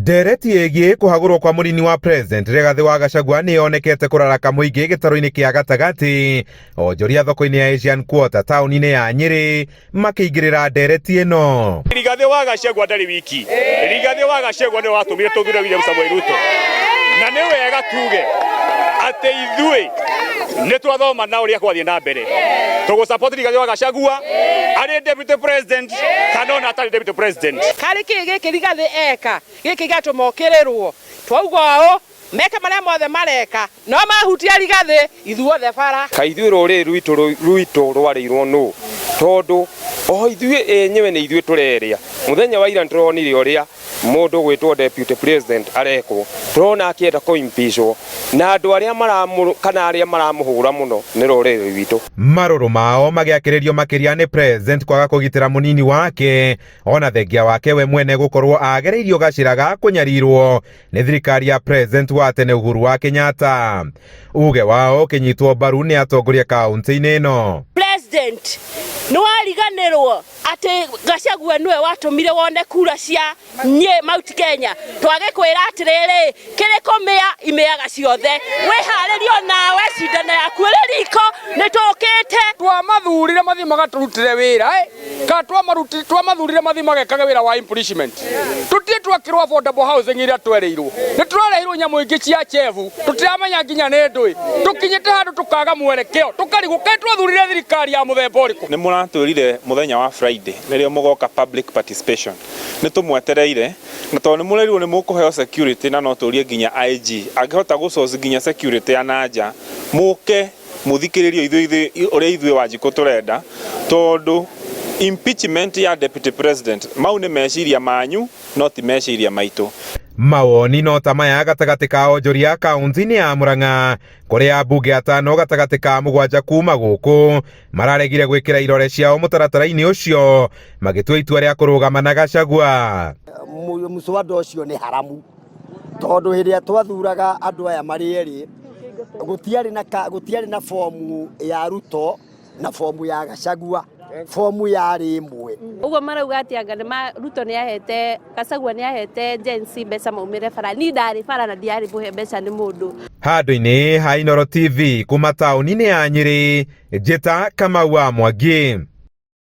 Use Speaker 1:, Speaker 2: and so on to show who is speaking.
Speaker 1: Ndereti ĩgiĩ kũhagũrwo kwa mũnini wa president Rigathi wa Gachagua nĩ yonekete kũraraka mũingĩ gĩtaro-inĩ kĩa gatagatĩ, onjoria thoko-inĩ ya Asian Quarter taũni-inĩ ya Nyĩrĩ makĩingĩrĩra ndereti ĩno.
Speaker 2: Rigathi wa Gachagua ndarĩ wiki. Rigathi wa Gachagua nĩ watũmire tũthure William Samoei Ruto. Na nĩ wega tuge atĩ ithuĩ nĩ twathoma na ũrĩa kwathiĩ na mbere. Tũgũ-support Rigathi wa Gachagua arĩ deputy president kana ona atarĩ deputy president.
Speaker 3: Karĩ gĩkĩ Rigathi eka gĩkĩ gĩatũmokĩrĩrwo twauga meke marĩa mothe mareka no mahutia Rigathi ithuothe bara.
Speaker 4: Kaithuĩ rũrĩrĩ rwitũ rwarĩirwo nũ tondũ o ithuĩ enyewe nĩ ithuĩ tũreria. Mũthenya wa ira nĩtũronire ũrĩa mũndũ gwĩtwo deputy president arekwo, tũrona akĩenda kũimpishwo na andũ arĩa kana arĩa maramũhũra mũno nĩ rũrĩrĩ rwitũ.
Speaker 1: Marũrũ mao magĩakĩrĩrio makĩria nĩ president kwaga kũgitĩra mũnini wake, ona thengia wake we mwene gũkorwo agereirio gacĩra ga kũnyarirwo nĩ thirikari ya president wa tene Uhuru wa Kenyatta. Uge wao ũkĩnyitwo mbaru nĩ atongoria kaunti-inĩ ĩno.
Speaker 5: President nĩ wariganĩrwo atĩ Gachagua nĩwe watũmire wone kura cia Mount Kenya. Twage kwĩra atĩrĩrĩ kĩrĩko mĩa imĩaga ciothe wĩharĩrio nawe cindano yaku ĩrĩ riko nĩtũkĩte.
Speaker 6: Twamathurire mathi magatũrutire wĩra twamathurire mathi magekaga wĩra wa impeachment. Tũtirĩ twakĩrwo affordable housing iria twereirwo. Nĩtũrereirwo nyamũ ingĩ cia chevu tũtiramenya nginya nĩ ndũĩ. Tũkinyĩte handũ tũkaga mwerekeo tũkarigũka twathurire thirikari ya mũthemba ũrĩkũ.
Speaker 2: Nĩ mũratwĩrire mũthenya wa Friday nĩrĩo mũgoka public participation. Nĩtũmwetereire na tondũ nĩ mũrerirwo nĩ mũkũheo security na no tũrie nginya IG angĩhota gũsource nginya security ya nanja mũke mũthikĩrĩrio ũrĩa ithuĩ Wanjikũ tũrenda tondũ impeachment ya deputy president mau nĩ meciria manyu no ti meciria maitũ.
Speaker 1: Mawoni no ta maya gatagatĩ ka onjoria kaunti-inĩ ya Murang'a kũrĩa ambunge atano gatagatĩ ka mũgwanja kuma gũkũ mararegire gwĩkĩra irore ciao mũtaratara-inĩ ũcio magĩtua itua rĩa kũrũgama na Gachagua.
Speaker 7: Mũswada ũcio nĩ haramu tondũ hĩndĩ twathuraga andũ aya marĩ erĩ gũtiarĩ na fomu ya Ruto na fomu ya Gachagua. Fomu yarĩ ĩmwe.
Speaker 8: Ugo marauga atĩ anga Ruto nĩahete Gachagua nĩahete Jensi mbeca maumĩre bara. Ni ndarĩ bara na ndiarĩ mũhe mbeca nĩ mũndũ.
Speaker 1: Handũ-inĩ ha Inooro TV kuma taũni-inĩ ya Nyĩrĩ, njĩta Kamau wa Mwangi.